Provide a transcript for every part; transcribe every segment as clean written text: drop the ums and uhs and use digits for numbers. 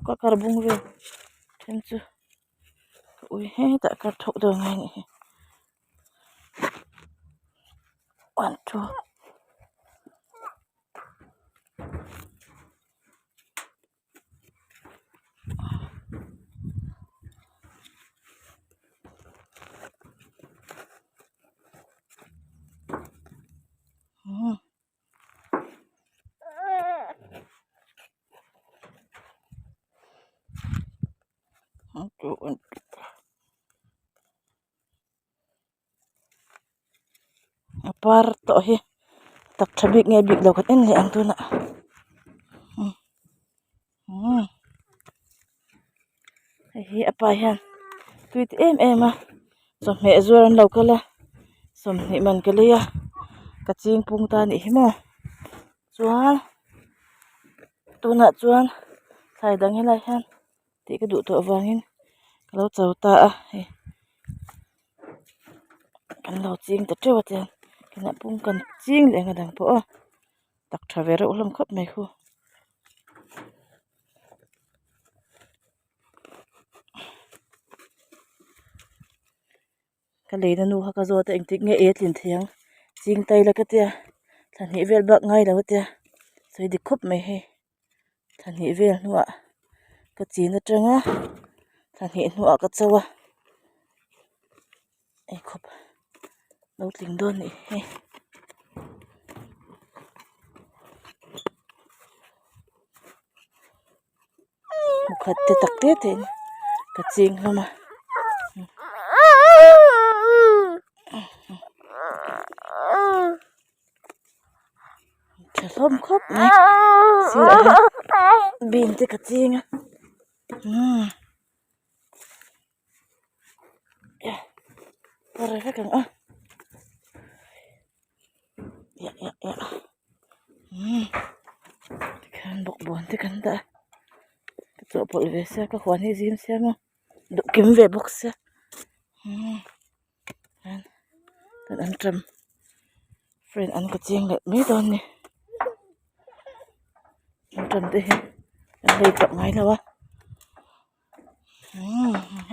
có cả bung về thêm chưa ui hết tại cả thụ đường này này one two par to hi tak thabik nge bik lo khat en le ang tu na hi apa hian tuit em a so me zuran lo kala som ni man kalia ka ching pung ta ni hi mo chuan tuna chuan sai dang hi lai hian ti ka du to wangin lo chau ta a hi kan lo ching ta trewa chen kana pung kan ching le nga dang po a tak thavera ulam khop mai khu ka leina nu ha ka zo ta engtik nge e tlin thiang ching tai la ka tia than hi vel bak ngai lo tia soi di khop mai he than hi vel nuwa ka chin atanga than hi nuwa ka chawa e khop lo tling don ni he mukhat te tak te ten ka ching lama thom khop mai sira bin te ka chinga para ka kang a ya kan bok bon te kan da cho pol ve sa ka khwan hi zim se mo do kim ve bok sa tan an tram friend an ka ching le mi don ni an tram te hi an lei tok ngai lawa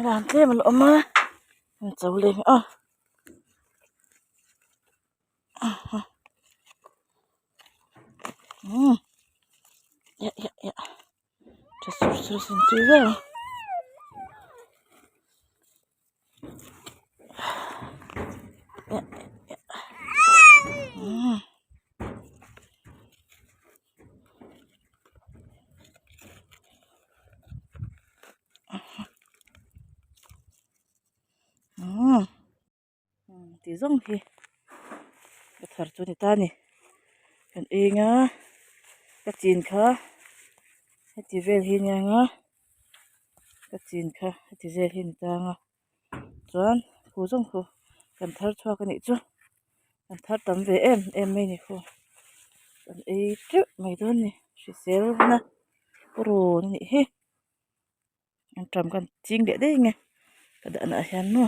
ran te mal oma an chau le a ya just sur sin tu ve ti zong hi ka thar chu ni ta ni kan enga ka chin kha heti vel hi nyanga ka chin kha heti zel hi tanga chuan khu zong khu kan thar chhuak ani chu kan thar tam ve em mai ni khu kan e tru mai don ni hrisel na ro ni hi an tram kan ching de nge ka da na hian no